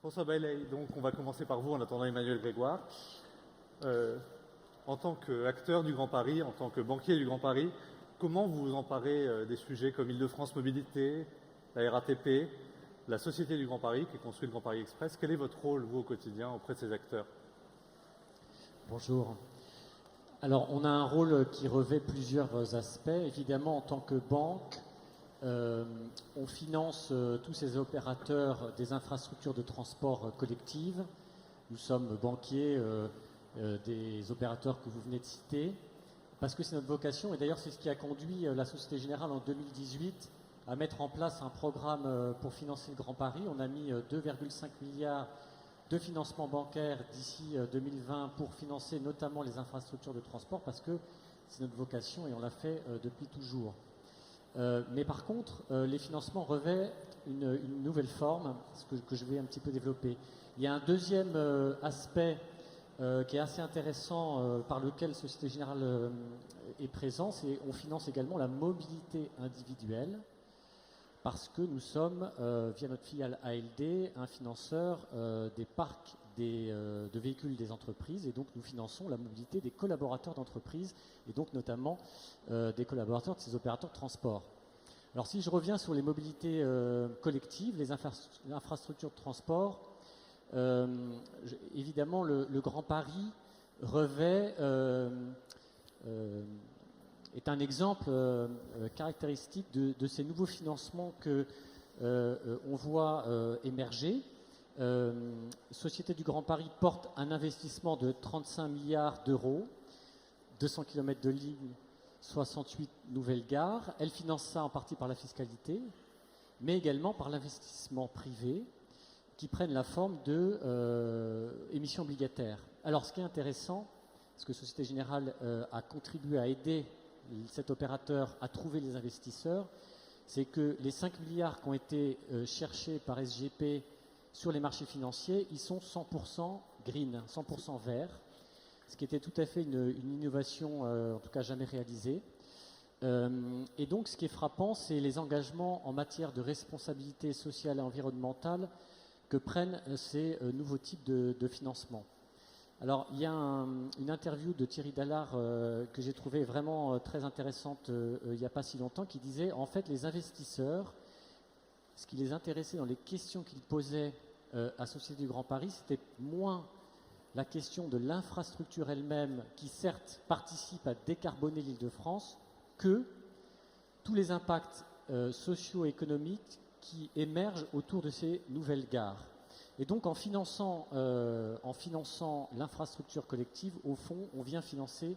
François Bailey, donc on va commencer par vous en attendant Emmanuel Grégoire. En tant qu'acteur du Grand Paris, en tant que banquier du Grand Paris, comment vous vous emparez des sujets comme Île-de-France Mobilité, la RATP, la Société du Grand Paris qui construit le Grand Paris Express? Quel est votre rôle, vous, au quotidien, auprès de ces acteurs? Bonjour. Alors, on a un rôle qui revêt plusieurs aspects. Évidemment, en tant que banque, on finance tous ces opérateurs des infrastructures de transport collectives. Nous sommes banquiers des opérateurs que vous venez de citer, parce que c'est notre vocation, et d'ailleurs c'est ce qui a conduit la Société Générale en 2018 à mettre en place un programme pour financer le Grand Paris. On a mis 2,5 milliards de financement bancaire d'ici 2020 pour financer notamment les infrastructures de transport, parce que c'est notre vocation et on l'a fait depuis toujours. Mais par contre, les financements revêtent une nouvelle forme, ce que je vais un petit peu développer. Il y a un deuxième aspect qui est assez intéressant, par lequel Société Générale est présent, c'est on finance également la mobilité individuelle, parce que nous sommes, via notre filiale ALD, un financeur des parcs de véhicules des entreprises, et donc nous finançons la mobilité des collaborateurs d'entreprises, et donc notamment des collaborateurs de ces opérateurs de transport. Alors si je reviens sur les mobilités collectives, les infrastructures de transport, évidemment le Grand Paris revêt est un exemple caractéristique de ces nouveaux financements que on voit émerger. Société du Grand Paris porte un investissement de 35 milliards d'euros, 200 km de lignes, 68 nouvelles gares. Elle finance ça en partie par la fiscalité, mais également par l'investissement privé, qui prennent la forme de émissions obligataires. Alors ce qui est intéressant, c'est que Société Générale a contribué à aider cet opérateur à trouver les investisseurs, c'est que les 5 milliards qui ont été cherchés par SGP sur les marchés financiers, ils sont 100% green, 100% verts, ce qui était tout à fait une innovation, en tout cas jamais réalisée. Et donc ce qui est frappant, c'est les engagements en matière de responsabilité sociale et environnementale que prennent ces nouveaux types de financement. Alors, il y a une interview de Thierry Dallard que j'ai trouvée vraiment très intéressante il n'y a pas si longtemps, qui disait, en fait, les investisseurs, ce qui les intéressait dans les questions qu'ils posaient à Société du Grand Paris, c'était moins la question de l'infrastructure elle-même, qui certes participe à décarboner l'Île-de-France, que tous les impacts socio-économiques qui émergent autour de ces nouvelles gares. Et donc en finançant l'infrastructure collective, au fond, on vient financer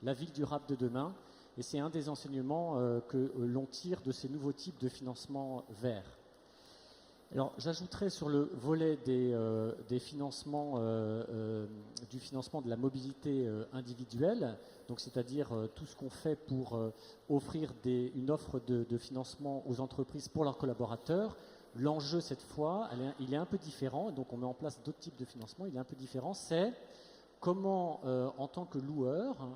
la ville durable de demain. Et c'est un des enseignements que l'on tire de ces nouveaux types de financement verts. Alors j'ajouterai sur le volet des financements, du financement de la mobilité individuelle, donc c'est-à-dire tout ce qu'on fait pour offrir une offre de financement aux entreprises pour leurs collaborateurs. L'enjeu cette fois, il est un peu différent, donc on met en place d'autres types de financement, il est un peu différent, c'est comment en tant que loueur,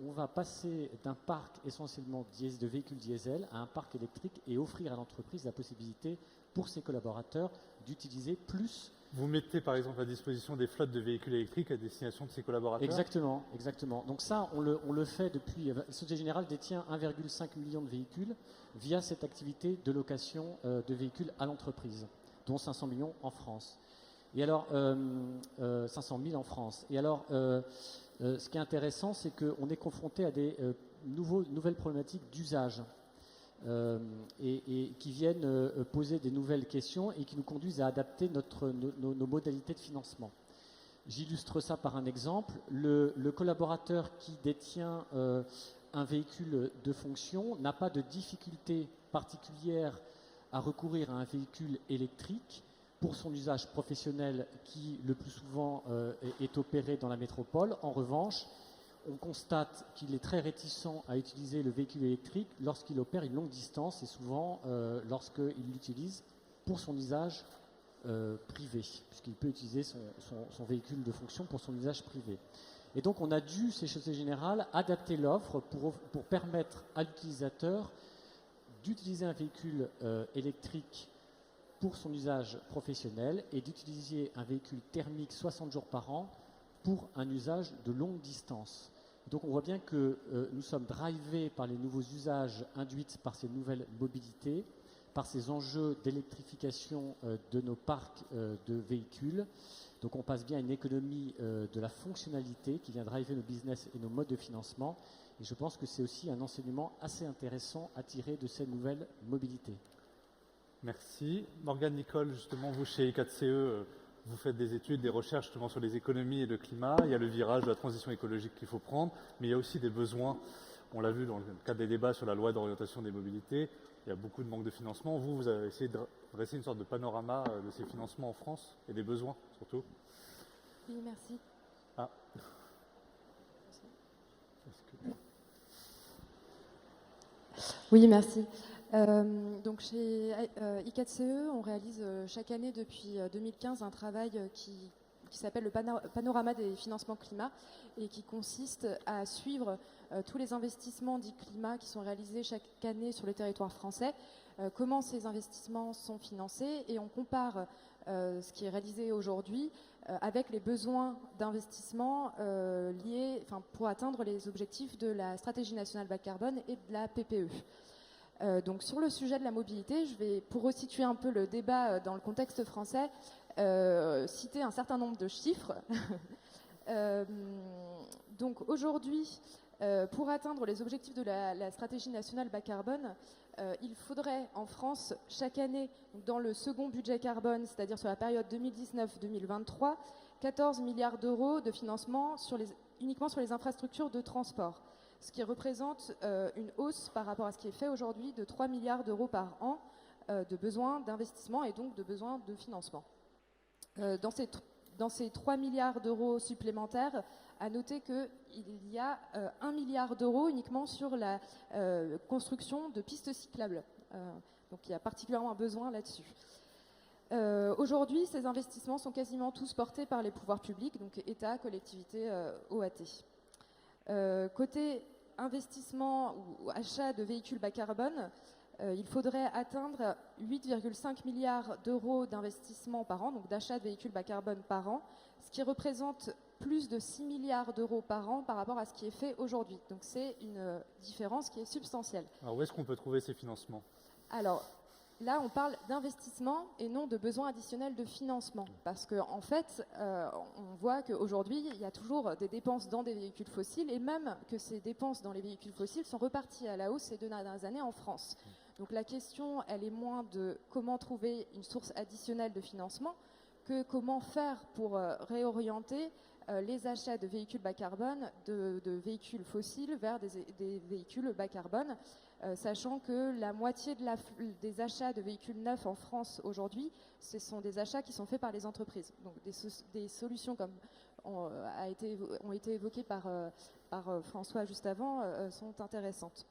on va passer d'un parc essentiellement de véhicules diesel à un parc électrique et offrir à l'entreprise la possibilité pour ses collaborateurs d'utiliser plus. Vous mettez par exemple à disposition des flottes de véhicules électriques à destination de ses collaborateurs? Exactement, exactement. Donc ça, on le fait depuis. Société Générale détient 1,5 million de véhicules via cette activité de location de véhicules à l'entreprise, dont 500 millions en France. Et alors, 500 000 en France. Et alors, ce qui est intéressant, c'est qu'on est confronté à des nouvelles problématiques d'usage. Et qui viennent poser des nouvelles questions et qui nous conduisent à adapter nos modalités de financement. J'illustre ça par un exemple. Le collaborateur qui détient un véhicule de fonction n'a pas de difficulté particulière à recourir à un véhicule électrique pour son usage professionnel qui, le plus souvent, est opéré dans la métropole. En revanche, on constate qu'il est très réticent à utiliser le véhicule électrique lorsqu'il opère une longue distance et souvent lorsqu'il l'utilise pour son usage privé, puisqu'il peut utiliser son véhicule de fonction pour son usage privé. Et donc on a dû, chez Société Générale, adapter l'offre pour permettre à l'utilisateur d'utiliser un véhicule électrique pour son usage professionnel et d'utiliser un véhicule thermique 60 jours par an pour un usage de longue distance. Donc on voit bien que nous sommes drivés par les nouveaux usages induits par ces nouvelles mobilités, par ces enjeux d'électrification de nos parcs de véhicules. Donc on passe bien à une économie de la fonctionnalité qui vient driver nos business et nos modes de financement. Et je pense que c'est aussi un enseignement assez intéressant à tirer de ces nouvelles mobilités. Merci. Morgane Nicole, justement, vous chez I4CE, vous faites des études, des recherches justement sur les économies et le climat. Il y a le virage de la transition écologique qu'il faut prendre, mais il y a aussi des besoins. On l'a vu dans le cadre des débats sur la loi d'orientation des mobilités. Il y a beaucoup de manque de financement. Vous avez essayé de dresser une sorte de panorama de ces financements en France et des besoins surtout. Oui, merci. Ah. Oui, merci. Donc chez I4CE, on réalise chaque année depuis 2015 un travail qui s'appelle le panorama des financements climat et qui consiste à suivre tous les investissements dits climat qui sont réalisés chaque année sur le territoire français, comment ces investissements sont financés et on compare ce qui est réalisé aujourd'hui avec les besoins d'investissement liés, pour atteindre les objectifs de la stratégie nationale bas carbone et de la PPE. Donc sur le sujet de la mobilité, je vais, pour resituer un peu le débat dans le contexte français, citer un certain nombre de chiffres. Donc aujourd'hui, pour atteindre les objectifs de la stratégie nationale bas carbone, il faudrait en France chaque année, dans le second budget carbone, c'est-à-dire sur la période 2019-2023, 14 milliards d'euros de financement uniquement sur les infrastructures de transport, ce qui représente une hausse par rapport à ce qui est fait aujourd'hui de 3 milliards d'euros par an de besoins d'investissement et donc de besoins de financement. Dans ces 3 milliards d'euros supplémentaires, à noter qu'il y a 1 milliard d'euros uniquement sur la construction de pistes cyclables. Donc il y a particulièrement un besoin là-dessus. Aujourd'hui, ces investissements sont quasiment tous portés par les pouvoirs publics, donc État, collectivités, OAT. Côté investissement ou achat de véhicules bas carbone, il faudrait atteindre 8,5 milliards d'euros d'investissement par an, donc d'achat de véhicules bas carbone par an, ce qui représente plus de 6 milliards d'euros par an par rapport à ce qui est fait aujourd'hui. Donc c'est une différence qui est substantielle. Alors où est-ce qu'on peut trouver ces financements ? Alors là, on parle d'investissement et non de besoins additionnels de financement. Parce qu'en fait, on voit qu'aujourd'hui, il y a toujours des dépenses dans des véhicules fossiles et même que ces dépenses dans les véhicules fossiles sont reparties à la hausse ces 2 dernières années en France. Donc la question, elle est moins de comment trouver une source additionnelle de financement que comment faire pour réorienter les achats de véhicules bas carbone, de véhicules fossiles vers des véhicules bas carbone, sachant que la moitié des achats de véhicules neufs en France aujourd'hui, ce sont des achats qui sont faits par les entreprises. Donc des solutions comme ont été évoquées par François juste avant sont intéressantes.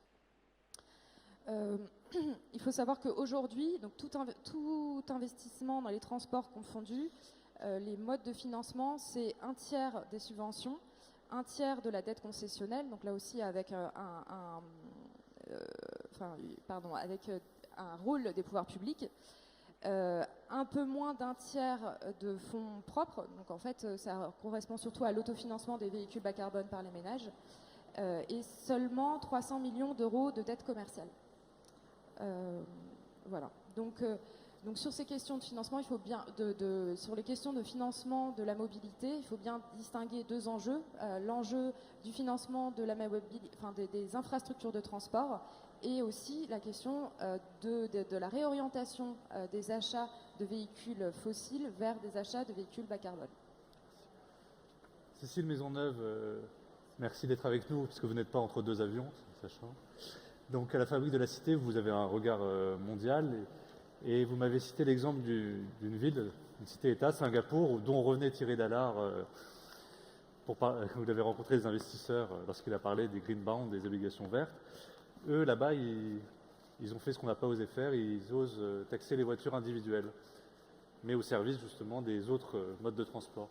Il faut savoir qu'aujourd'hui, donc tout investissement dans les transports confondus, les modes de financement, c'est 1/3 des subventions, 1/3 de la dette concessionnelle, donc là aussi avec avec un rôle des pouvoirs publics, un peu moins d'1/3 de fonds propres, donc en fait ça correspond surtout à l'autofinancement des véhicules bas carbone par les ménages, et seulement 300 millions d'euros de dette commerciale. Voilà. Donc sur ces questions de financement, il faut bien sur les questions de financement de la mobilité, il faut bien distinguer 2 enjeux. L'enjeu du financement de la des infrastructures de transport et aussi la question de la réorientation des achats de véhicules fossiles vers des achats de véhicules bas carbone. Cécile Maisonneuve, merci d'être avec nous, puisque vous n'êtes pas entre 2 avions, sachant. Donc à la Fabrique de la Cité, vous avez un regard mondial et vous m'avez cité l'exemple d'une ville, une cité-État, Singapour, dont revenait Thierry Dallard. Vous avez rencontré des investisseurs lorsqu'il a parlé des green bonds, des obligations vertes. Eux, là-bas, ils ont fait ce qu'on n'a pas osé faire, ils osent taxer les voitures individuelles, mais au service justement des autres modes de transport.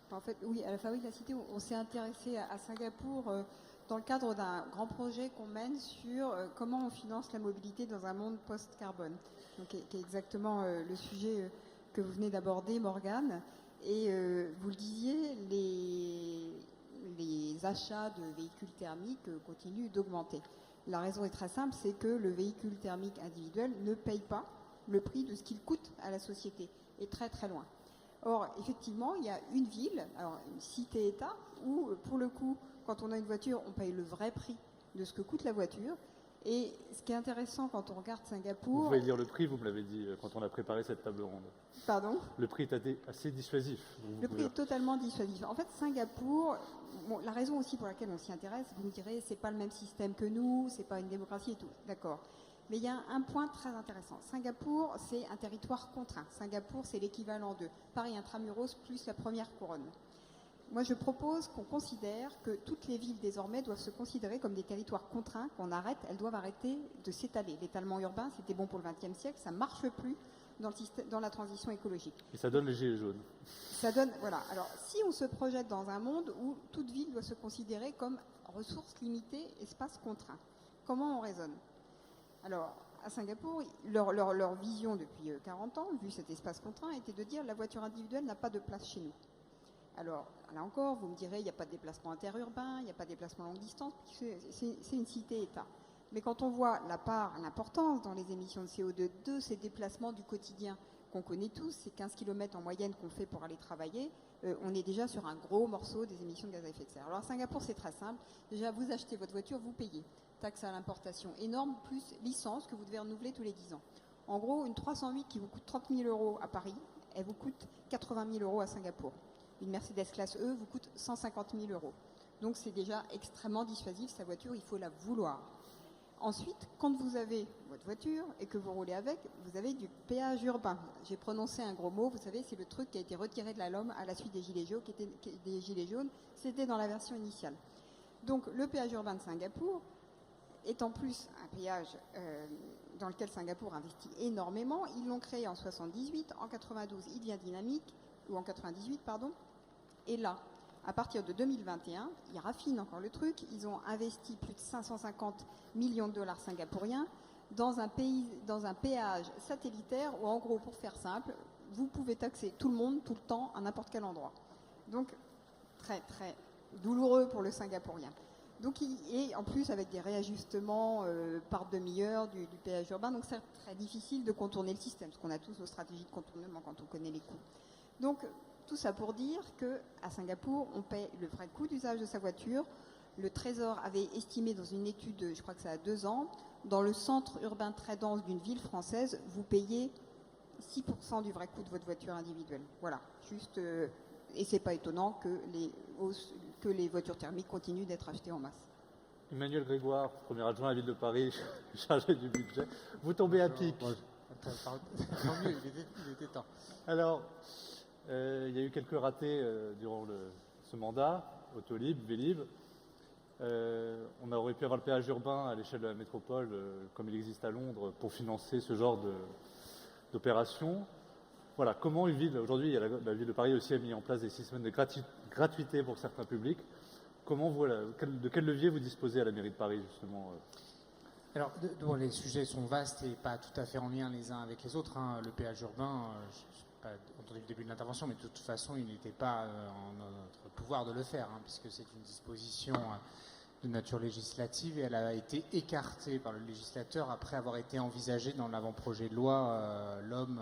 En fait, oui, à la Fabrique de la Cité, on s'est intéressé à Singapour dans le cadre d'un grand projet qu'on mène sur comment on finance la mobilité dans un monde post-carbone, donc, qui est exactement le sujet que vous venez d'aborder, Morgane. Et vous le disiez, les achats de véhicules thermiques continuent d'augmenter. La raison est très simple, c'est que le véhicule thermique individuel ne paye pas le prix de ce qu'il coûte à la société, et très très loin. Or, effectivement, il y a une ville, alors une cité-État, où pour le coup, quand on a une voiture, on paye le vrai prix de ce que coûte la voiture. Et ce qui est intéressant quand on regarde Singapour... Vous pouvez dire le prix, vous me l'avez dit quand on a préparé cette table ronde. Pardon ? Le prix est assez dissuasif. Le prix est totalement dissuasif. En fait, Singapour, la raison aussi pour laquelle on s'y intéresse, vous me direz, c'est pas le même système que nous, c'est pas une démocratie et tout, d'accord. Mais il y a un point très intéressant. Singapour, c'est un territoire contraint. Singapour, c'est l'équivalent de Paris intramuros plus la première couronne. Moi, je propose qu'on considère que toutes les villes, désormais, doivent se considérer comme des territoires contraints, qu'on arrête, elles doivent arrêter de s'étaler. L'étalement urbain, c'était bon pour le XXe siècle, ça ne marche plus dans la transition écologique. Et ça donne les gilets jaunes. Ça donne, voilà. Alors, si on se projette dans un monde où toute ville doit se considérer comme ressources limitées, espace contraint, comment on raisonne ? Alors, à Singapour, leur vision depuis 40 ans, vu cet espace contraint, était de dire la voiture individuelle n'a pas de place chez nous. Alors, là encore, vous me direz, il n'y a pas de déplacement interurbain, il n'y a pas de déplacement longue distance, c'est une cité-État. Mais quand on voit la part, l'importance dans les émissions de CO2 de ces déplacements du quotidien qu'on connaît tous, ces 15 km en moyenne qu'on fait pour aller travailler, on est déjà sur un gros morceau des émissions de gaz à effet de serre. Alors à Singapour, c'est très simple. Déjà, vous achetez votre voiture, vous payez. Taxe à l'importation énorme, plus licence que vous devez renouveler tous les 10 ans. En gros, une 308 qui vous coûte 30 000 € à Paris, elle vous coûte 80 000 € à Singapour. Une Mercedes classe E vous coûte 150 000 €. Donc c'est déjà extrêmement dissuasif, sa voiture, il faut la vouloir. Ensuite, quand vous avez votre voiture et que vous roulez avec, vous avez du péage urbain. J'ai prononcé un gros mot, vous savez, c'est le truc qui a été retiré de la LOM à la suite des Gilets jaunes, c'était dans la version initiale. Donc le péage urbain de Singapour est en plus un péage dans lequel Singapour investit énormément. Ils l'ont créé en 78, en 92 il devient dynamique, ou en 98, pardon. Et là, à partir de 2021, ils raffinent encore le truc. Ils ont investi plus de 550 millions de dollars singapouriens dans un péage satellitaire où, en gros, pour faire simple, vous pouvez taxer tout le monde, tout le temps, à n'importe quel endroit. Donc, très, très douloureux pour le Singapourien. Donc, et en plus, avec des réajustements par demi-heure du péage urbain, donc c'est très difficile de contourner le système, parce qu'on a tous nos stratégies de contournement quand on connaît les coûts. Donc, tout ça pour dire qu'à Singapour, on paie le vrai coût d'usage de sa voiture. Le Trésor avait estimé dans une étude, je crois que ça a 2 ans, dans le centre urbain très dense d'une ville française, vous payez 6% du vrai coût de votre voiture individuelle. Voilà, juste, et c'est pas étonnant que les voitures thermiques continuent d'être achetées en masse. Emmanuel Grégoire, premier adjoint à la ville de Paris, chargé du budget. Vous tombez à pic. Tant mieux, il était temps. Alors, il y a eu quelques ratés durant ce mandat, Autolib, Vélib. On aurait pu avoir le péage urbain à l'échelle de la métropole, comme il existe à Londres, pour financer ce genre d'opération. Voilà, comment une ville, aujourd'hui, la ville de Paris aussi a mis en place des systèmes de gratuité pour certains publics. De quel levier vous disposez à la mairie de Paris, justement Alors, les sujets sont vastes et pas tout à fait en lien les uns avec les autres. Hein. Le péage urbain, je n'ai pas entendu le début de l'intervention, mais de toute façon, il n'était pas en notre pouvoir de le faire, hein, puisque c'est une disposition de nature législative et elle a été écartée par le législateur après avoir été envisagée dans l'avant-projet de loi l'homme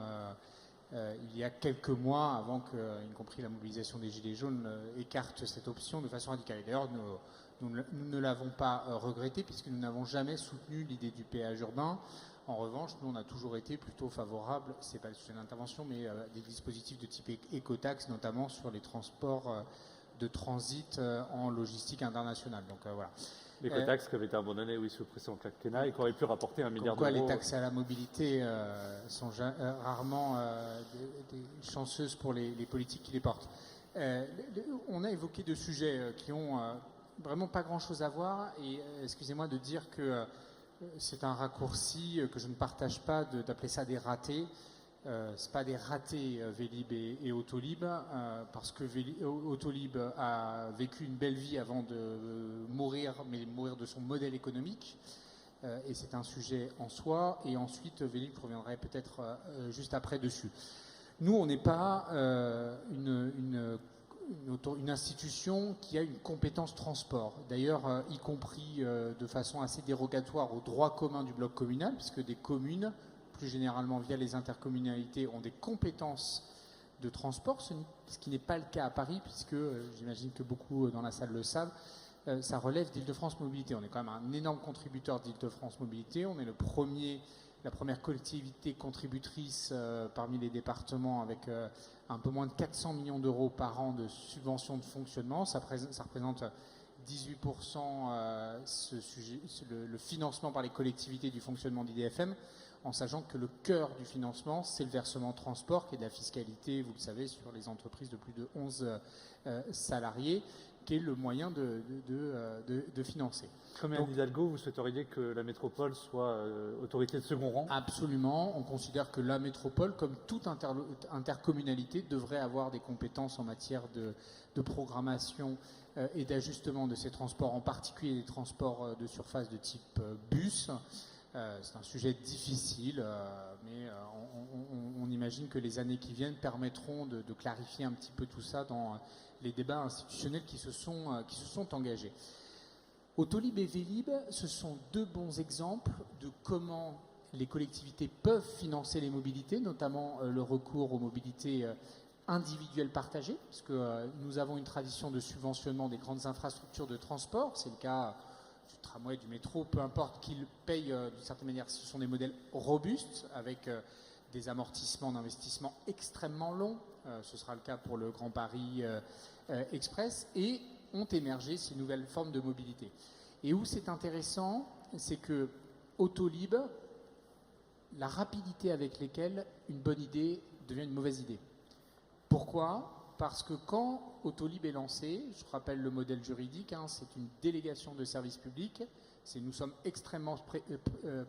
il y a quelques mois, avant que, y compris la mobilisation des Gilets jaunes, écarte cette option de façon radicale. Et d'ailleurs, nous ne l'avons pas regretté puisque nous n'avons jamais soutenu l'idée du péage urbain. En revanche, nous, on a toujours été plutôt favorables, c'est pas le sujet d'intervention, mais des dispositifs de type écotaxe, notamment sur les transports de transit en logistique internationale. Donc voilà. L'écotaxe qui avait été abandonnée, oui, sous le précédent quinquennat et qui aurait pu rapporter 1 milliard d'euros. Les taxes à la mobilité sont rarement des chanceuses pour les politiques qui les portent. On a évoqué 2 sujets qui ont vraiment pas grand-chose à voir et excusez-moi de dire que c'est un raccourci que je ne partage pas d'appeler ça des ratés. c'est pas des ratés Vélib et Autolib, parce que Autolib a vécu une belle vie avant de mourir, mais mourir de son modèle économique, et c'est un sujet en soi. Et ensuite, Vélib reviendrait peut-être juste après dessus. Nous, on n'est pas une institution qui a une compétence transport. D'ailleurs, y compris de façon assez dérogatoire au droit commun du bloc communal, puisque des communes, plus généralement via les intercommunalités, ont des compétences de transport, ce qui n'est pas le cas à Paris, puisque j'imagine que beaucoup dans la salle le savent, ça relève d'Île-de-France Mobilité. On est quand même un énorme contributeur d'Île-de-France Mobilité. On est la première collectivité contributrice parmi les départements, avec un peu moins de 400 millions d'euros par an de subventions de fonctionnement. Ça représente 18% le financement par les collectivités du fonctionnement d'IDFM, en sachant que le cœur du financement, c'est le versement transport, qui est de la fiscalité, vous le savez, sur les entreprises de plus de 11 salariés, qui est le moyen de financer. Comme Anne Hidalgo, vous souhaiteriez que la métropole soit autorité de second rang? Absolument. On considère que la métropole, comme toute intercommunalité, devrait avoir des compétences en matière de programmation et d'ajustement de ces transports, en particulier les transports de surface de type bus. C'est un sujet difficile, mais on imagine que les années qui viennent permettront de clarifier un petit peu tout ça dans les débats institutionnels qui se sont engagés. Autolib et Vélib, ce sont deux bons exemples de comment les collectivités peuvent financer les mobilités, notamment le recours aux mobilités individuelles partagées, parce que nous avons une tradition de subventionnement des grandes infrastructures de transport. C'est le cas du tramway, du métro, peu importe qu'ils payent d'une certaine manière. Ce sont des modèles robustes avec des amortissements d'investissement extrêmement longs. Ce sera le cas pour le Grand Paris Express, et ont émergé ces nouvelles formes de mobilité. Et où c'est intéressant, c'est que Autolib, la rapidité avec laquelle une bonne idée devient une mauvaise idée. Pourquoi ? Parce que quand Autolib est lancé, je rappelle le modèle juridique, c'est une délégation de service public, nous sommes extrêmement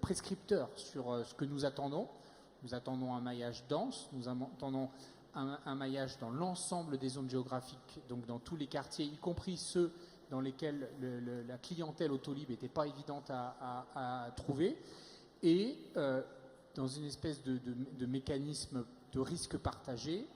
prescripteurs sur ce que nous attendons. Nous attendons un maillage dense, nous attendons un maillage dans l'ensemble des zones géographiques, donc dans tous les quartiers, y compris ceux dans lesquels la clientèle Autolib n'était pas évidente à trouver, et dans une espèce de mécanisme de risque partagé.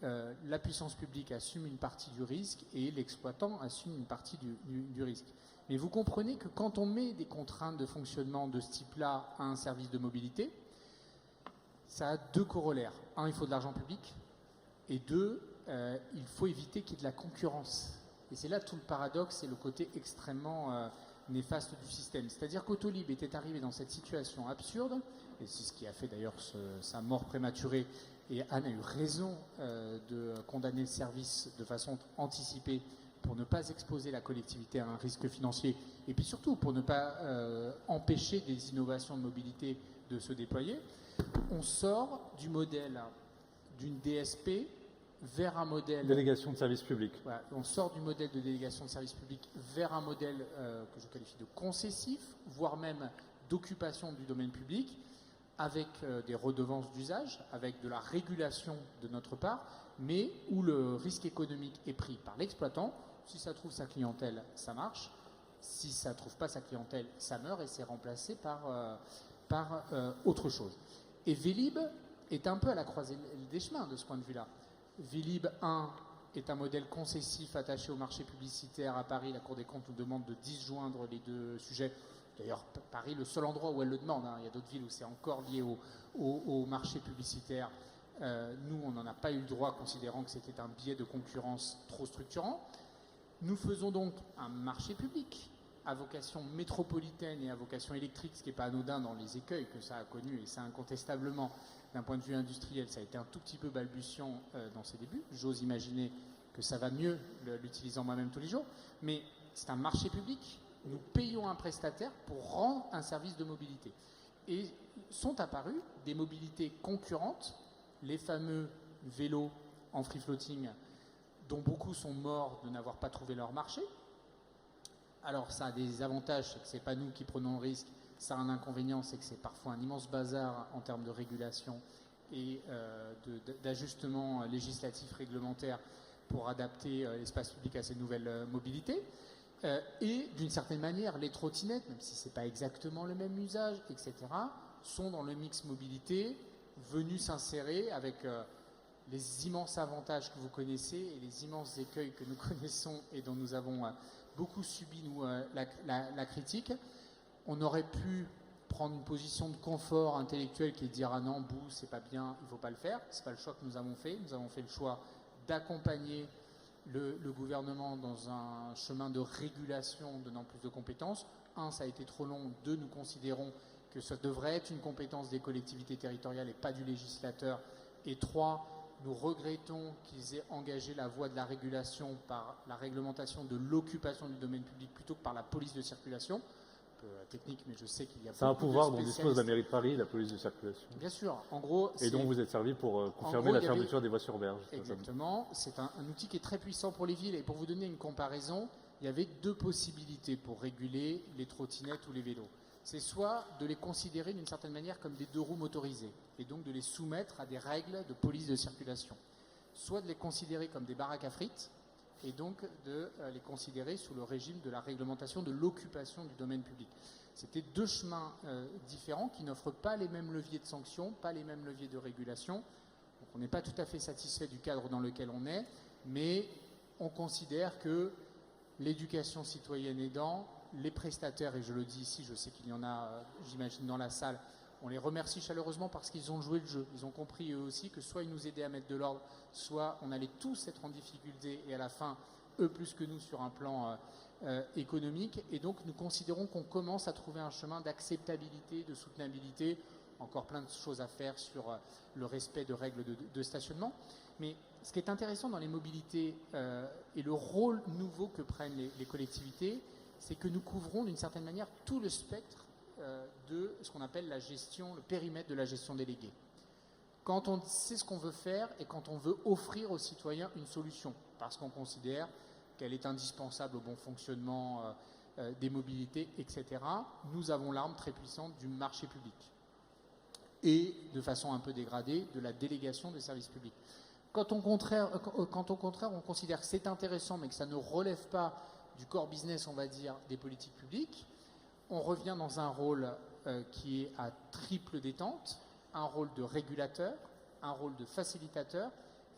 La puissance publique assume une partie du risque et l'exploitant assume une partie du risque. Mais vous comprenez que quand on met des contraintes de fonctionnement de ce type-là à un service de mobilité, ça a deux corollaires. Un, il faut de l'argent public, et deux, il faut éviter qu'il y ait de la concurrence. Et c'est là tout le paradoxe et le côté extrêmement néfaste du système. C'est-à-dire qu'Autolib était arrivé dans cette situation absurde, et c'est ce qui a fait d'ailleurs sa mort prématurée, et Anne a eu raison de condamner le service de façon anticipée pour ne pas exposer la collectivité à un risque financier, et puis surtout pour ne pas empêcher des innovations de mobilité de se déployer. On sort du modèle d'une DSP vers un modèle... Délégation de service public. Voilà, on sort du modèle de délégation de service public vers un modèle que je qualifie de concessif, voire même d'occupation du domaine public, avec des redevances d'usage, avec de la régulation de notre part, mais où le risque économique est pris par l'exploitant. Si ça trouve sa clientèle, ça marche. Si ça ne trouve pas sa clientèle, ça meurt, et c'est remplacé par autre chose. Et Vélib est un peu à la croisée des chemins de ce point de vue-là. Vélib 1 est un modèle concessif attaché au marché publicitaire à Paris. La Cour des comptes nous demande de disjoindre les deux sujets. D'ailleurs, Paris, le seul endroit où elle le demande, il y a d'autres villes où c'est encore lié au marché publicitaire. Nous, on n'en a pas eu le droit, considérant que c'était un biais de concurrence trop structurant. Nous faisons donc un marché public à vocation métropolitaine et à vocation électrique, ce qui n'est pas anodin dans les écueils que ça a connus, et ça incontestablement, d'un point de vue industriel, ça a été un tout petit peu balbutiant dans ses débuts. J'ose imaginer que ça va mieux l'utilisant moi-même tous les jours, mais c'est un marché public. Nous payons un prestataire pour rendre un service de mobilité. Et sont apparues des mobilités concurrentes, les fameux vélos en free floating, dont beaucoup sont morts de n'avoir pas trouvé leur marché. Alors ça a des avantages, c'est que ce n'est pas nous qui prenons le risque. Ça a un inconvénient, c'est que c'est parfois un immense bazar en termes de régulation et d'ajustements législatifs réglementaires pour adapter l'espace public à ces nouvelles mobilités. Et d'une certaine manière, les trottinettes, même si ce n'est pas exactement le même usage, etc., sont dans le mix mobilité venus s'insérer avec les immenses avantages que vous connaissez et les immenses écueils que nous connaissons et dont nous avons beaucoup subi, nous, la critique. On aurait pu prendre une position de confort intellectuel qui est de dire « Ah non, bouh, c'est pas bien, il ne faut pas le faire ». Ce n'est pas le choix que nous avons fait. Nous avons fait le choix d'accompagner le gouvernement dans un chemin de régulation donnant plus de compétences. Un, ça a été trop long. Deux, nous considérons que ça devrait être une compétence des collectivités territoriales et pas du législateur. Et trois, nous regrettons qu'ils aient engagé la voie de la régulation par la réglementation de l'occupation du domaine public plutôt que par la police de circulation. Un peu technique, mais je sais qu'il y a C'est un beaucoup de pouvoir dont dispose la spécialistes. mairie de Paris, la police de circulation. Bien sûr. En gros, Et dont vous êtes servi pour confirmer gros, la il y avait- fermeture des voies sur berge. Exactement. C'est un outil qui est très puissant pour les villes. Et pour vous donner une comparaison, il y avait deux possibilités pour réguler les trottinettes ou les vélos. C'est soit de les considérer d'une certaine manière comme des deux-roues motorisés et donc de les soumettre à des règles de police de circulation. Soit de les considérer comme des baraques à frites et donc de les considérer sous le régime de la réglementation de l'occupation du domaine public. C'était deux chemins différents qui n'offrent pas les mêmes leviers de sanction, pas les mêmes leviers de régulation. Donc on n'est pas tout à fait satisfait du cadre dans lequel on est, mais on considère que l'éducation citoyenne aidant, les prestataires, et je le dis ici, je sais qu'il y en a, j'imagine, dans la salle, on les remercie chaleureusement parce qu'ils ont joué le jeu. Ils ont compris eux aussi que soit ils nous aidaient à mettre de l'ordre, soit on allait tous être en difficulté et à la fin, eux plus que nous sur un plan économique. Et donc nous considérons qu'on commence à trouver un chemin d'acceptabilité, de soutenabilité, encore plein de choses à faire sur le respect de règles de stationnement. Mais ce qui est intéressant dans les mobilités et le rôle nouveau que prennent les collectivités, c'est que nous couvrons d'une certaine manière tout le spectre de ce qu'on appelle la gestion, le périmètre de la gestion déléguée. Quand on sait ce qu'on veut faire et quand on veut offrir aux citoyens une solution, parce qu'on considère qu'elle est indispensable au bon fonctionnement des mobilités, etc., nous avons l'arme très puissante du marché public et, de façon un peu dégradée, de la délégation des services publics. Quand au contraire, on considère que c'est intéressant mais que ça ne relève pas du core business, on va dire, des politiques publiques, on revient dans un rôle qui est à triple détente, un rôle de régulateur, un rôle de facilitateur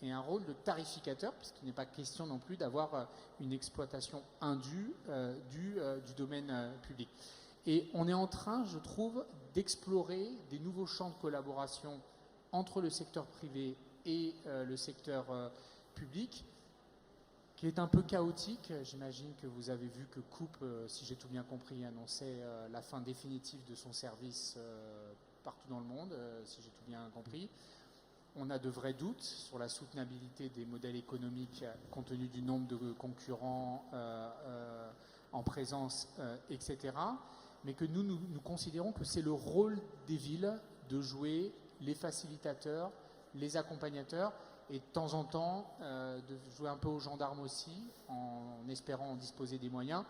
et un rôle de tarificateur, puisqu'il n'est pas question non plus d'avoir une exploitation indue du domaine public. Et on est en train, je trouve, d'explorer des nouveaux champs de collaboration entre le secteur privé et le secteur public, qui est un peu chaotique. J'imagine que vous avez vu que Coop, si j'ai tout bien compris, annonçait la fin définitive de son service partout dans le monde, si j'ai tout bien compris. On a de vrais doutes sur la soutenabilité des modèles économiques compte tenu du nombre de concurrents en présence, etc. Mais que nous considérons que c'est le rôle des villes de jouer les facilitateurs, les accompagnateurs, et de temps en temps de jouer un peu aux gendarmes aussi, en espérant en disposer des moyens,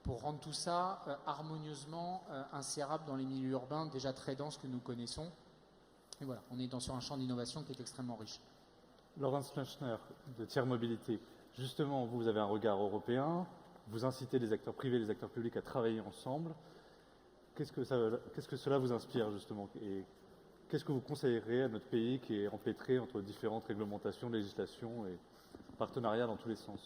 pour rendre tout ça harmonieusement insérable dans les milieux urbains déjà très denses que nous connaissons. Et voilà, on est sur un champ d'innovation qui est extrêmement riche. Laurence Lechner, de Tiers Mobilité. Justement, vous avez un regard européen, vous incitez les acteurs privés et les acteurs publics à travailler ensemble. Qu'est-ce que cela vous inspire, justement, et qu'est-ce que vous conseillerez à notre pays qui est empêtré entre différentes réglementations, législations et partenariats dans tous les sens?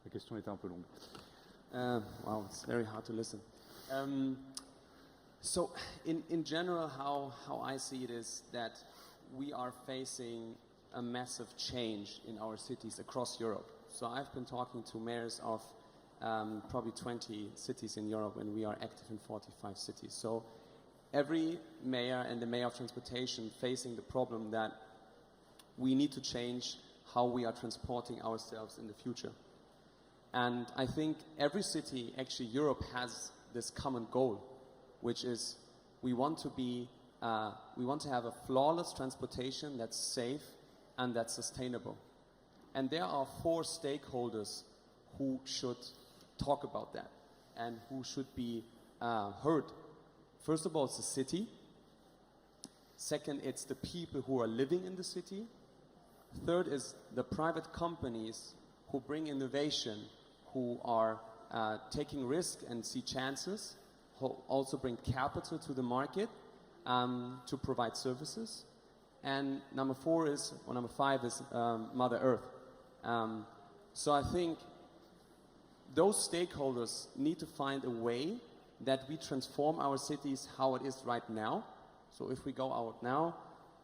La question était un peu longue. Wow, it's very hard to listen. So, in general, how I see it is that we are facing a massive change in our cities across Europe. So I've been talking to mayors of probably 20 cities in Europe, and we are active in 45 cities. So every mayor and the mayor of transportation facing the problem that we need to change how we are transporting ourselves in the future. And I think every city, actually Europe, has this common goal, which is we want to have a flawless transportation that's safe and that's sustainable. And there are 4 stakeholders who should talk about that. and who should be heard. First of all, it's the city. Second, it's the people who are living in the city. Third is the private companies who bring innovation, who are taking risk and see chances, who also bring capital to the market to provide services. And number five is Mother Earth. So I think those stakeholders need to find a way that we transform our cities how it is right now. So if we go out now,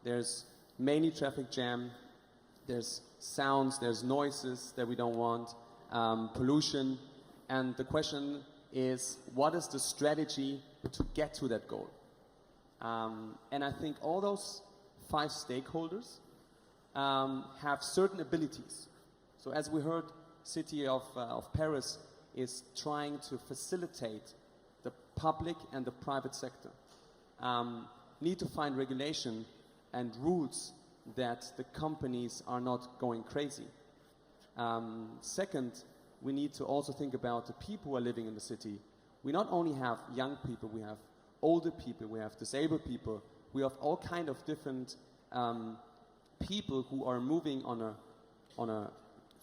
there's mainly traffic jam, there's sounds, there's noises that we don't want, pollution, and the question is, what is the strategy to get to that goal? And I think all those 5 stakeholders have certain abilities. So as we heard, City of Paris is trying to facilitate the public and the private sector. Need to find regulation and rules that the companies are not going crazy. Second, we need to also think about the people who are living in the city. We not only have young people, we have older people, we have disabled people, we have all kind of different people who are moving on a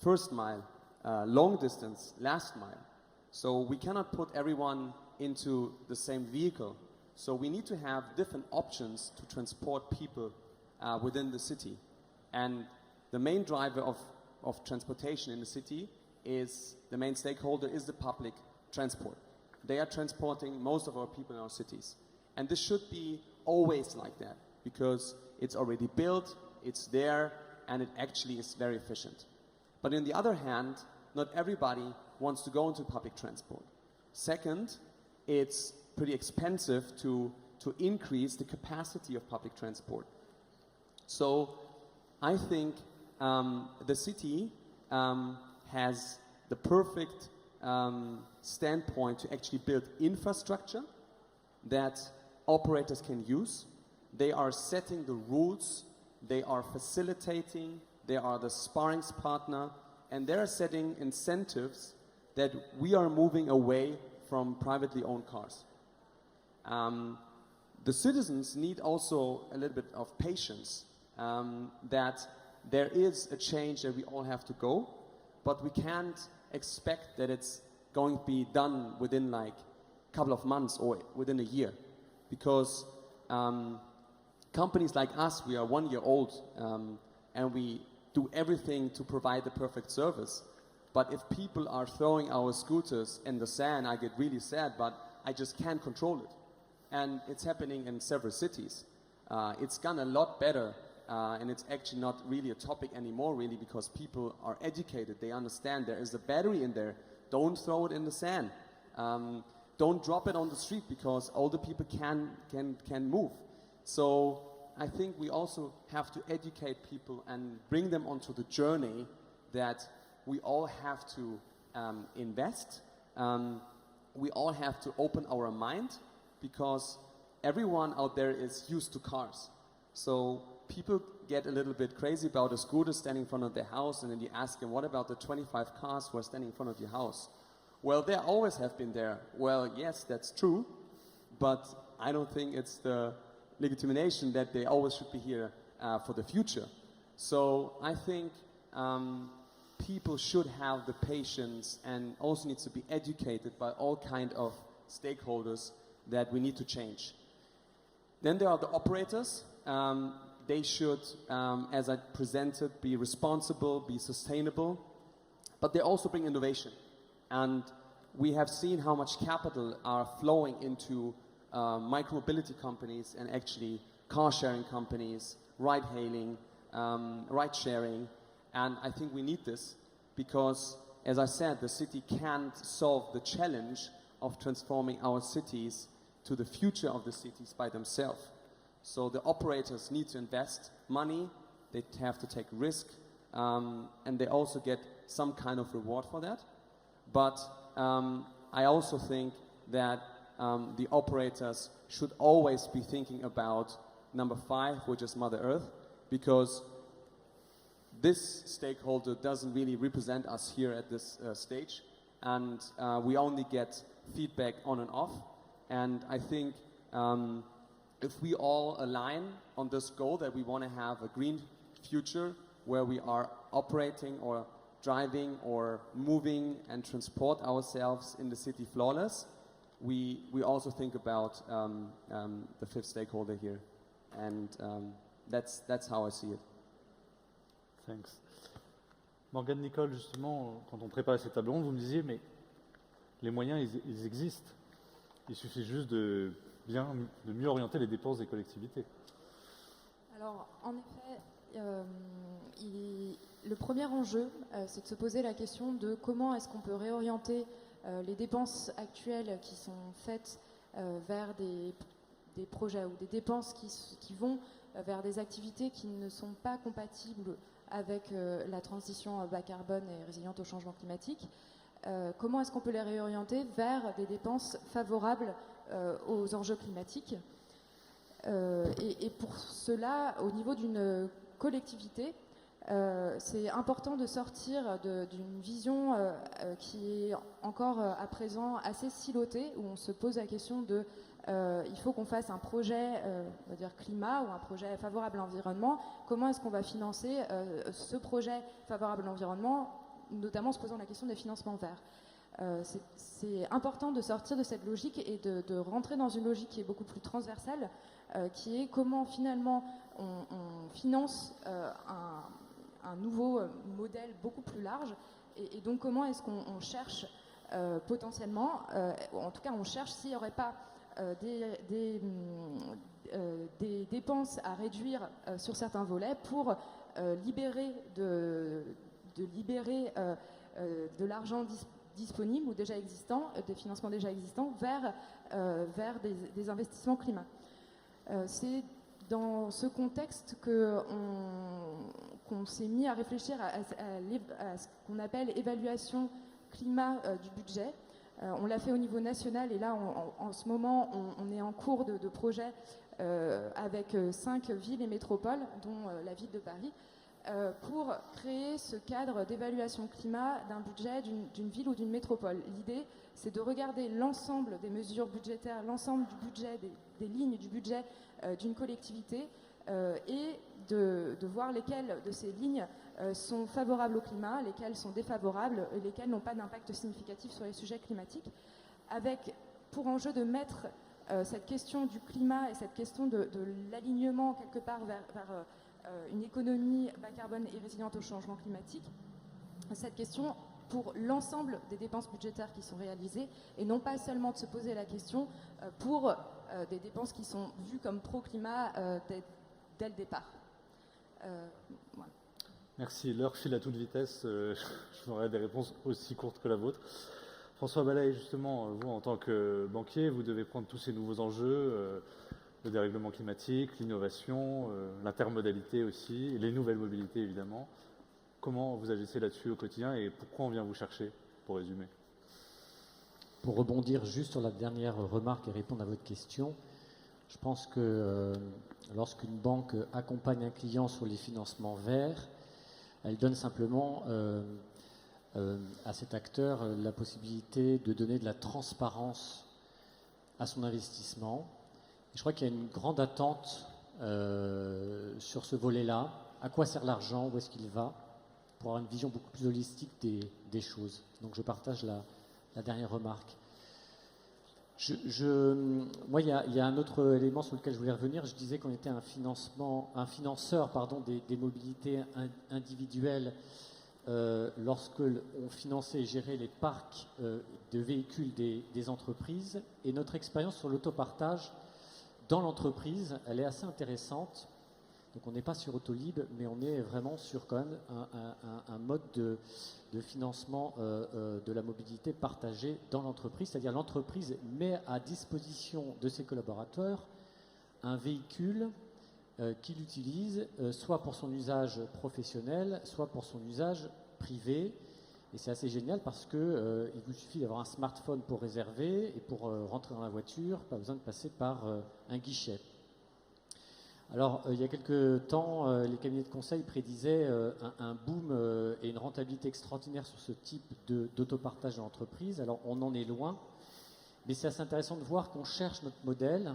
first mile, long distance, last mile. So we cannot put everyone into the same vehicle. So we need to have different options to transport people within the city. And the main driver of transportation in the city is, the main stakeholder is the public transport. They are transporting most of our people in our cities. And this should be always like that, because it's already built, it's there, and it actually is very efficient. But on the other hand, not everybody wants to go into public transport. Second, it's pretty expensive to increase the capacity of public transport. So I think the city has the perfect standpoint to actually build infrastructure that operators can use. They are setting the rules, they are facilitating, they are the sparrings partner, and they are setting incentives that we are moving away from privately owned cars. The citizens need also a little bit of patience, that there is a change that we all have to go, but we can't expect that it's going to be done within like a couple of months or within a year, because companies like us, we are 1 year old, and we do everything to provide the perfect service. But if people are throwing our scooters in the sand, I get really sad, but I just can't control it. And it's happening in several cities. It's gone a lot better, and it's actually not really a topic anymore, really, because people are educated. They understand there is a battery in there. Don't throw it in the sand. Don't drop it on the street, because older people can move. So I think we also have to educate people and bring them onto the journey that we all have to invest. We all have to open our mind, because everyone out there is used to cars. So people get a little bit crazy about a scooter standing in front of their house, and then you ask them, what about the 25 cars who are standing in front of your house? Well, they always have been there. Well, yes, that's true, but I don't think it's the legitimation that they always should be here for the future. So I think people should have the patience, and also needs to be educated by all kind of stakeholders that we need to change. Then there are the operators. They should, as I presented, be responsible, be sustainable, but they also bring innovation. And we have seen how much capital are flowing into micro-mobility companies, and actually car-sharing companies, ride-hailing, ride-sharing. And I think we need this, because, as I said, the city can't solve the challenge of transforming our cities to the future of the cities by themselves. So the operators need to invest money, they have to take risk, and they also get some kind of reward for that. But I also think that the operators should always be thinking about number 5, which is Mother Earth, because this stakeholder doesn't really represent us here at this stage. and we only get feedback on and off. And I think if we all align on this goal that we want to have a green future where we are operating or driving or moving and transport ourselves in the city flawless, we also think about the fifth stakeholder here. And that's how I see it. Thanks. Morgane Nicole, justement, quand on préparait cette table ronde, vous me disiez, mais les moyens, ils existent. Il suffit juste de mieux orienter les dépenses des collectivités. Alors, en effet, le premier enjeu, c'est de se poser la question de comment est-ce qu'on peut réorienter les dépenses actuelles qui sont faites vers des projets ou des dépenses qui vont vers des activités qui ne sont pas compatibles avec la transition bas carbone et résiliente au changement climatique. Comment est-ce qu'on peut les réorienter vers des dépenses favorables aux enjeux climatiques et pour cela, au niveau d'une collectivité, c'est important de sortir d'une vision qui est encore à présent assez silotée, où on se pose la question de il faut qu'on fasse un projet on va dire climat ou un projet favorable à l'environnement. Comment est-ce qu'on va financer ce projet favorable à l'environnement, notamment en se posant la question des financements verts. C'est important de sortir de cette logique et de rentrer dans une logique qui est beaucoup plus transversale, qui est comment finalement on finance un nouveau modèle beaucoup plus large et donc comment est-ce qu'on cherche potentiellement, en tout cas on cherche s'il n'y aurait pas des dépenses à réduire sur certains volets pour libérer de l'argent disponible ou déjà existant, des financements déjà existants vers des investissements climat. C'est dans ce contexte qu'on s'est mis à réfléchir à ce qu'on appelle évaluation climat du budget. On l'a fait au niveau national et là, en ce moment, on est en cours de projet avec 5 villes et métropoles, dont la ville de Paris, pour créer ce cadre d'évaluation climat d'un budget d'une ville ou d'une métropole. L'idée, c'est de regarder l'ensemble des mesures budgétaires, l'ensemble du budget, des lignes du budget d'une collectivité et de voir lesquelles de ces lignes sont favorables au climat, lesquelles sont défavorables et lesquelles n'ont pas d'impact significatif sur les sujets climatiques, avec pour enjeu de mettre cette question du climat et cette question de l'alignement quelque part vers une économie bas carbone et résiliente au changement climatique, cette question pour l'ensemble des dépenses budgétaires qui sont réalisées et non pas seulement de se poser la question pour des dépenses qui sont vues comme pro-climat dès le départ. Voilà. Merci. L'heure file à toute vitesse. Je n'aurai des réponses aussi courtes que la vôtre. François Balaye, justement, vous, en tant que banquier, vous devez prendre tous ces nouveaux enjeux, le dérèglement climatique, l'innovation, l'intermodalité aussi, et les nouvelles mobilités, évidemment. Comment vous agissez là-dessus au quotidien et pourquoi on vient vous chercher, pour résumer? Pour rebondir juste sur la dernière remarque et répondre à votre question, je pense que lorsqu'une banque accompagne un client sur les financements verts, elle donne simplement à cet acteur la possibilité de donner de la transparence à son investissement. Et je crois qu'il y a une grande attente sur ce volet-là. À quoi sert l'argent? Où est-ce qu'il va? Pour avoir une vision beaucoup plus holistique des choses. Donc je partage la dernière remarque. Moi, il y a un autre élément sur lequel je voulais revenir. Je disais qu'on était un financeur des mobilités individuelles lorsque on finançait et gérait les parcs de véhicules des entreprises. Et notre expérience sur l'autopartage dans l'entreprise, elle est assez intéressante. Donc on n'est pas sur Autolib, mais on est vraiment sur quand même un mode de financement de la mobilité partagée dans l'entreprise. C'est-à-dire l'entreprise met à disposition de ses collaborateurs un véhicule qu'il utilise soit pour son usage professionnel, soit pour son usage privé. Et c'est assez génial parce que il vous suffit d'avoir un smartphone pour réserver et pour rentrer dans la voiture, pas besoin de passer par un guichet. Alors, il y a quelques temps, les cabinets de conseil prédisaient un boom et une rentabilité extraordinaire sur ce type d'autopartage dans l'entreprise. Alors, on en est loin, mais c'est assez intéressant de voir qu'on cherche notre modèle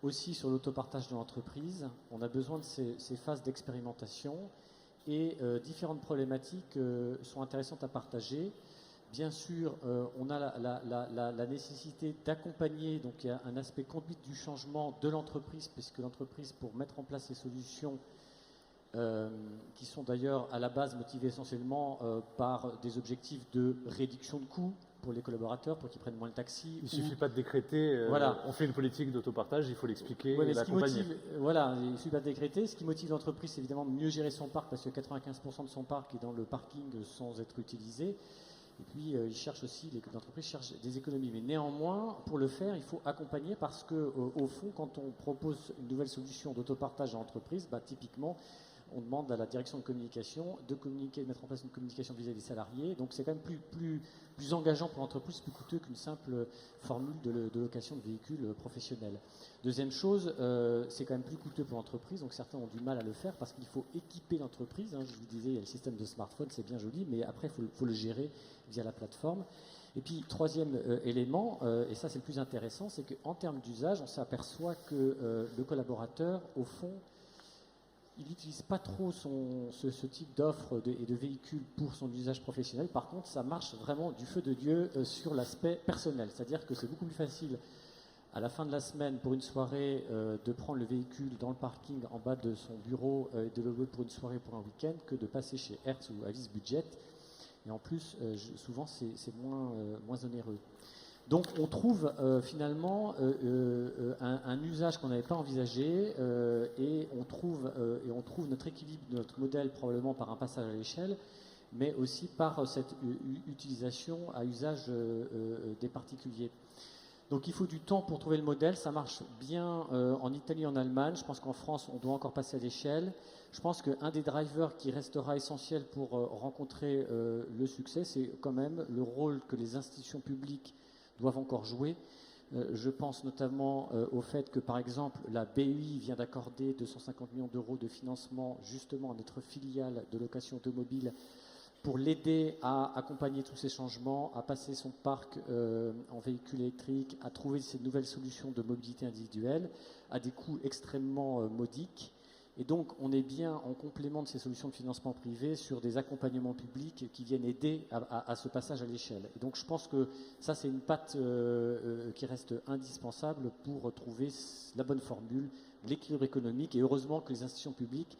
aussi sur l'autopartage de l'entreprise. On a besoin de ces phases d'expérimentation et différentes problématiques sont intéressantes à partager. Bien sûr, on a la nécessité d'accompagner, donc il y a un aspect conduite du changement de l'entreprise, puisque l'entreprise, pour mettre en place ces solutions, qui sont d'ailleurs à la base motivées essentiellement par des objectifs de réduction de coûts pour les collaborateurs, pour qu'ils prennent moins le taxi. Il ne suffit pas de décréter, Voilà. on fait une politique d'autopartage, il faut l'expliquer Ouais, et mais ce qui l'accompagner. motive, voilà, il ne suffit pas de décréter. Ce qui motive l'entreprise, c'est évidemment de mieux gérer son parc, parce que 95% de son parc est dans le parking sans être utilisé. Et puis, ils cherchent aussi, l'entreprise cherche des économies. Mais néanmoins, pour le faire, il faut accompagner parce que, au fond, quand on propose une nouvelle solution d'autopartage à l'entreprise, typiquement, on demande à la direction de communication de communiquer, de mettre en place une communication vis-à-vis des salariés. Donc, c'est quand même plus engageant pour l'entreprise, plus coûteux qu'une simple formule de location de véhicules professionnels. Deuxième chose, c'est quand même plus coûteux pour l'entreprise. Donc, certains ont du mal à le faire parce qu'il faut équiper l'entreprise. Je vous disais, il y a le système de smartphone, c'est bien joli, mais après, il faut le gérer via la plateforme. Et puis, troisième élément, et ça c'est le plus intéressant, c'est qu'en termes d'usage, on s'aperçoit que le collaborateur, au fond, il n'utilise pas trop ce type d'offre et de véhicules pour son usage professionnel. Par contre, ça marche vraiment du feu de Dieu sur l'aspect personnel. C'est-à-dire que c'est beaucoup plus facile à la fin de la semaine pour une soirée de prendre le véhicule dans le parking en bas de son bureau et de le louer pour une soirée, pour un week-end, que de passer chez Hertz ou Avis Budget. Et en plus, souvent, c'est moins onéreux. Donc, on trouve finalement un usage qu'on n'avait pas envisagé et on trouve notre équilibre, notre modèle probablement par un passage à l'échelle, mais aussi par cette utilisation à usage des particuliers. Donc, il faut du temps pour trouver le modèle. Ça marche bien en Italie, en Allemagne. Je pense qu'en France, on doit encore passer à l'échelle. Je pense qu'un des drivers qui restera essentiel pour rencontrer le succès, c'est quand même le rôle que les institutions publiques doivent encore jouer. Je pense notamment au fait que, par exemple, la BEI vient d'accorder 250 millions d'euros de financement justement à notre filiale de location automobile pour l'aider à accompagner tous ces changements, à passer son parc en véhicules électriques, à trouver ces nouvelles solutions de mobilité individuelle à des coûts extrêmement modiques. Et donc, on est bien en complément de ces solutions de financement privé sur des accompagnements publics qui viennent aider à ce passage à l'échelle. Et donc, je pense que ça, c'est une patte qui reste indispensable pour trouver la bonne formule, l'équilibre économique. Et heureusement que les institutions publiques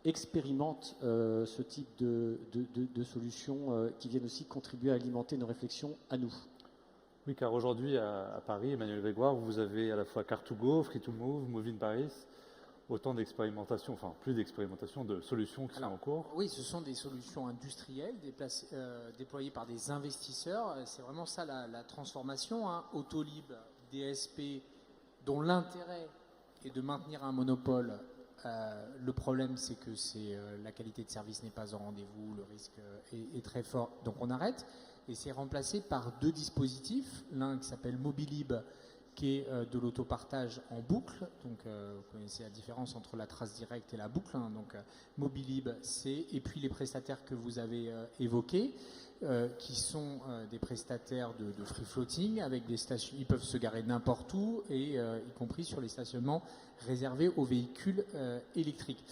expérimentent ce type de solutions qui viennent aussi contribuer à alimenter nos réflexions à nous. Oui, car aujourd'hui, à Paris, Emmanuel Grégoire, vous avez à la fois Car2Go, Free2Move, Move in Paris, autant d'expérimentations, enfin plus d'expérimentations, de solutions qui sont en cours. Oui, ce sont des solutions industrielles déployées par des investisseurs. C'est vraiment ça la transformation. Autolib, DSP, dont l'intérêt est de maintenir un monopole. Le problème, c'est que la qualité de service n'est pas au rendez-vous, le risque est très fort, donc on arrête. Et c'est remplacé par deux dispositifs. L'un qui s'appelle Mobilib, qui est de l'autopartage en boucle. Donc, vous connaissez la différence entre la trace directe et la boucle. Donc, Mobilib, et puis les prestataires que vous avez évoqués, qui sont des prestataires de free floating, avec des stations, ils peuvent se garer n'importe où, et y compris sur les stationnements réservés aux véhicules électriques.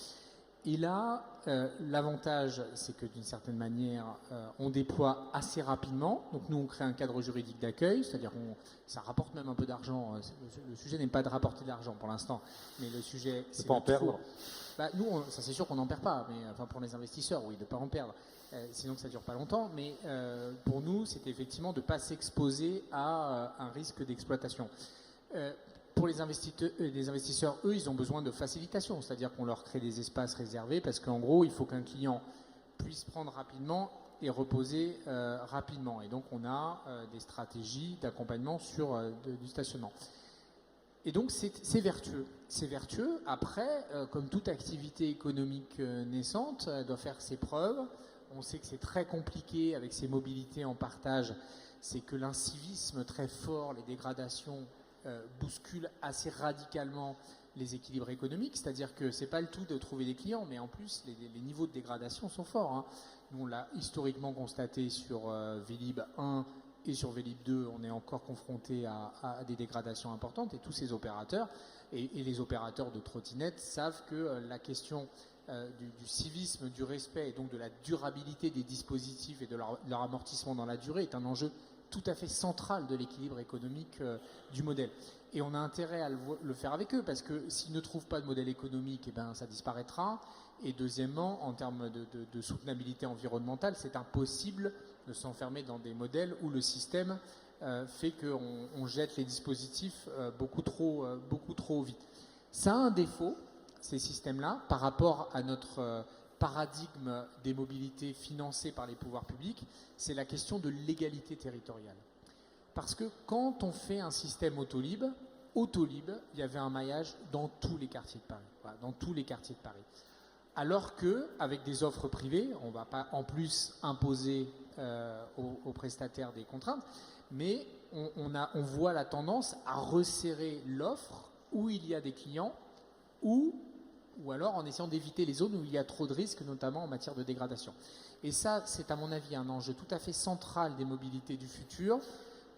Et là, l'avantage, c'est que d'une certaine manière, on déploie assez rapidement. Donc nous, on crée un cadre juridique d'accueil, c'est-à-dire ça rapporte même un peu d'argent. Le sujet n'est pas de rapporter de l'argent pour l'instant, mais le sujet, c'est pas en perdre. Nous, ça c'est sûr qu'on n'en perd pas, mais enfin pour les investisseurs, oui, de ne pas en perdre. Sinon que ça ne dure pas longtemps, mais pour nous, c'est effectivement de ne pas s'exposer à un risque d'exploitation. Pour les investisseurs, eux, ils ont besoin de facilitation, c'est-à-dire qu'on leur crée des espaces réservés parce qu'en gros, il faut qu'un client puisse prendre rapidement et reposer rapidement. Et donc, on a des stratégies d'accompagnement sur du stationnement. Et donc, c'est vertueux. C'est vertueux. Après, comme toute activité économique naissante, elle doit faire ses preuves. On sait que c'est très compliqué avec ces mobilités en partage. C'est que l'incivisme très fort, les dégradations bousculent assez radicalement les équilibres économiques, c'est-à-dire que c'est pas le tout de trouver des clients, mais en plus les niveaux de dégradation sont forts, hein. Nous on l'a historiquement constaté sur Vélib 1 et sur Vélib 2, on est encore confronté à des dégradations importantes, et tous ces opérateurs et les opérateurs de trottinettes savent que la question du civisme, du respect et donc de la durabilité des dispositifs et de leur amortissement dans la durée est un enjeu tout à fait central de l'équilibre économique du modèle. Et on a intérêt à le faire avec eux, parce que s'ils ne trouvent pas de modèle économique, eh ben, ça disparaîtra. Et deuxièmement, en termes de soutenabilité environnementale, c'est impossible de s'enfermer dans des modèles où le système fait qu'on jette les dispositifs beaucoup trop vite. Ça a un défaut, ces systèmes-là, par rapport à notre paradigme des mobilités financées par les pouvoirs publics, c'est la question de l'égalité territoriale. Parce que quand on fait un système Autolib, il y avait un maillage dans tous les quartiers de Paris. Voilà, dans tous les quartiers de Paris. Alors qu'avec des offres privées, on ne va pas en plus imposer aux prestataires des contraintes, mais on voit la tendance à resserrer l'offre où il y a des clients, ou alors en essayant d'éviter les zones où il y a trop de risques, notamment en matière de dégradation. Et ça, c'est à mon avis un enjeu tout à fait central des mobilités du futur.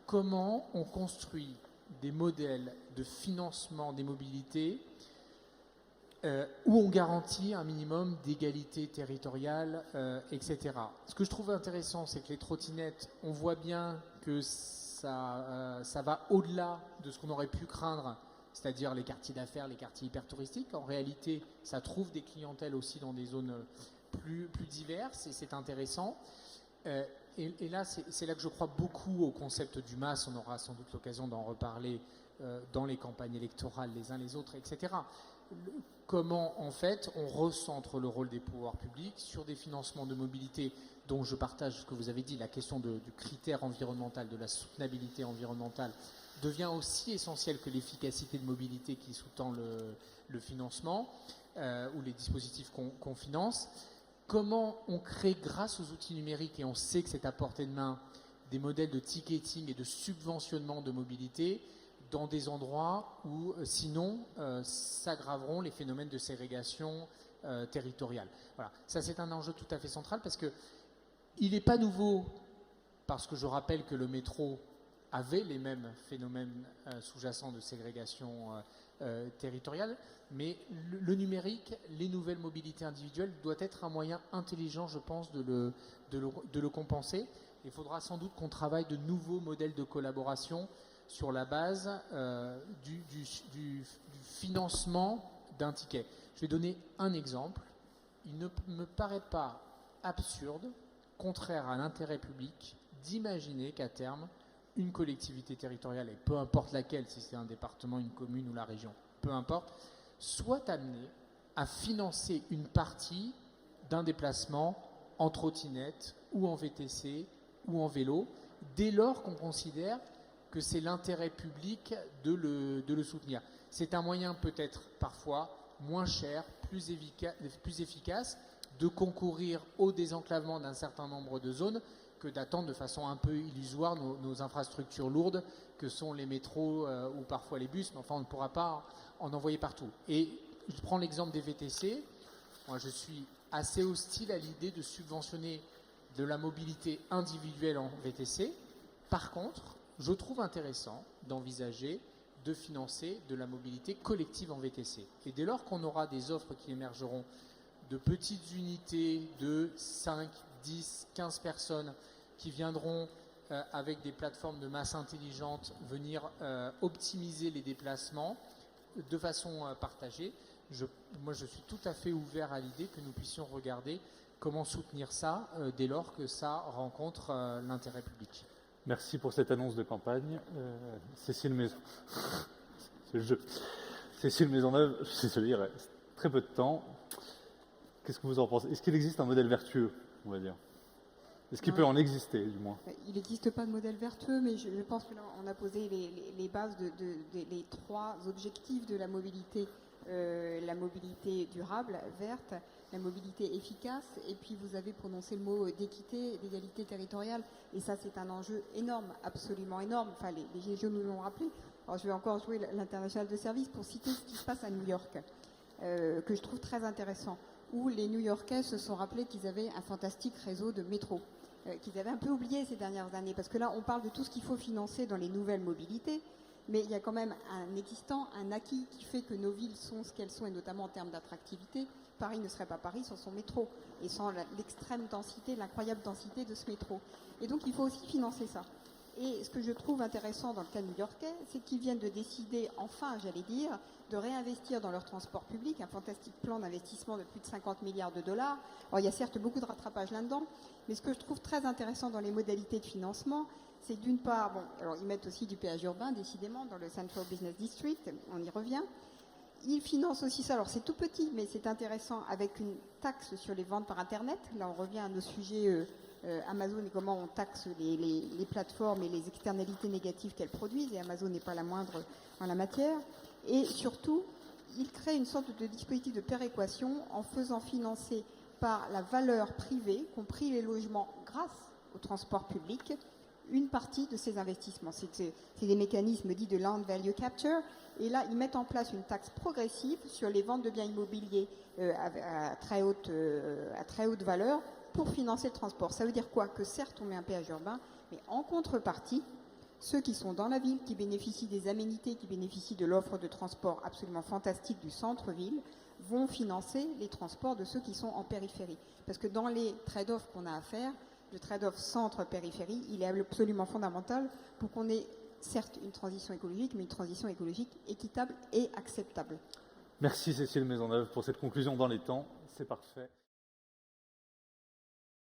Comment on construit des modèles de financement des mobilités où on garantit un minimum d'égalité territoriale, etc. Ce que je trouve intéressant, c'est que les trottinettes, on voit bien que ça va au-delà de ce qu'on aurait pu craindre, c'est-à-dire les quartiers d'affaires, les quartiers hyper touristiques. En réalité, ça trouve des clientèles aussi dans des zones plus diverses, et c'est intéressant. Et là, c'est là que je crois beaucoup au concept du MaaS. On aura sans doute l'occasion d'en reparler dans les campagnes électorales les uns les autres, etc. Comment, en fait, on recentre le rôle des pouvoirs publics sur des financements de mobilité dont je partage ce que vous avez dit, la question du critère environnemental, de la soutenabilité environnementale, devient aussi essentielle que l'efficacité de mobilité qui sous-tend le financement ou les dispositifs qu'on finance. Comment on crée, grâce aux outils numériques, et on sait que c'est à portée de main, des modèles de ticketing et de subventionnement de mobilité dans des endroits où, sinon, s'aggraveront les phénomènes de ségrégation territoriale. Voilà. Ça, c'est un enjeu tout à fait central, parce qu'il n'est pas nouveau, parce que je rappelle que le métro avait les mêmes phénomènes sous-jacents de ségrégation territoriale, mais le numérique, les nouvelles mobilités individuelles, doit être un moyen intelligent, je pense, de le compenser. Il faudra sans doute qu'on travaille de nouveaux modèles de collaboration sur la base du financement d'un ticket. Je vais donner un exemple. Il ne me paraît pas absurde, contraire à l'intérêt public, d'imaginer qu'à terme, une collectivité territoriale, et peu importe laquelle, si c'est un département, une commune ou la région, peu importe, soit amenée à financer une partie d'un déplacement en trottinette ou en VTC ou en vélo, dès lors qu'on considère que c'est l'intérêt public de le soutenir. C'est un moyen peut-être parfois moins cher, plus efficace de concourir au désenclavement d'un certain nombre de zones que d'attendre de façon un peu illusoire nos infrastructures lourdes que sont les métros ou parfois les bus, mais enfin on ne pourra pas en envoyer partout. Et je prends l'exemple des VTC. Moi je suis assez hostile à l'idée de subventionner de la mobilité individuelle en VTC. Par contre, je trouve intéressant d'envisager de financer de la mobilité collective en VTC. Et dès lors qu'on aura des offres qui émergeront de petites unités de 5, 10, 15 personnes qui viendront avec des plateformes de masse intelligente venir optimiser les déplacements de façon partagée. Moi, je suis tout à fait ouvert à l'idée que nous puissions regarder comment soutenir ça dès lors que ça rencontre l'intérêt public. Merci pour cette annonce de campagne. Cécile Maison. C'est le jeu. Cécile Maisonneuve, je suis désolé, il reste très peu de temps. Qu'est-ce que vous en pensez? Est-ce qu'il existe un modèle vertueux, on va dire? Est-ce qu'il peut en exister, du moins? Il n'existe pas de modèle vertueux, mais je pense que là, on a posé les bases des 3 objectifs de la mobilité la mobilité durable, verte, la mobilité efficace, et puis vous avez prononcé le mot d'équité, d'égalité territoriale, et ça c'est un enjeu énorme, absolument énorme. Enfin, les Gilets jaunes nous l'ont rappelé. Alors je vais encore jouer l'international de service pour citer ce qui se passe à New York, que je trouve très intéressant, où les New-Yorkais se sont rappelés qu'ils avaient un fantastique réseau de métro, qu'ils avaient un peu oublié ces dernières années, parce que là on parle de tout ce qu'il faut financer dans les nouvelles mobilités, mais il y a quand même un existant, un acquis qui fait que nos villes sont ce qu'elles sont, et notamment en termes d'attractivité. Paris ne serait pas Paris sans son métro, et sans l'extrême densité, l'incroyable densité de ce métro. Et donc il faut aussi financer ça. Et ce que je trouve intéressant dans le cas new-yorkais, c'est qu'ils viennent de décider, enfin j'allais dire, de réinvestir dans leur transport public, un fantastique plan d'investissement de plus de 50 milliards de dollars. Alors il y a certes beaucoup de rattrapage là-dedans, mais ce que je trouve très intéressant dans les modalités de financement, c'est d'une part, bon, alors ils mettent aussi du péage urbain, décidément, dans le Central Business District, on y revient. Ils financent aussi ça, alors c'est tout petit, mais c'est intéressant, avec une taxe sur les ventes par Internet. Là, on revient à nos sujets Amazon et comment on taxe les plateformes et les externalités négatives qu'elles produisent, et Amazon n'est pas la moindre en la matière. Et surtout, ils créent une sorte de dispositif de péréquation en faisant financer par la valeur privée, compris les logements, grâce au transport public, une partie de ces investissements. C'est des mécanismes dits de land value capture, et là ils mettent en place une taxe progressive sur les ventes de biens immobiliers à très haute valeur pour financer le transport. Ça veut dire quoi? Que certes on met un péage urbain, mais en contrepartie, ceux qui sont dans la ville, qui bénéficient des aménités, qui bénéficient de l'offre de transport absolument fantastique du centre-ville, vont financer les transports de ceux qui sont en périphérie. Parce que dans les trade-offs qu'on a à faire, le trade-off centre-périphérie, il est absolument fondamental pour qu'on ait certes une transition écologique, mais une transition écologique équitable et acceptable. Merci Cécile Maisonneuve pour cette conclusion dans les temps, c'est parfait.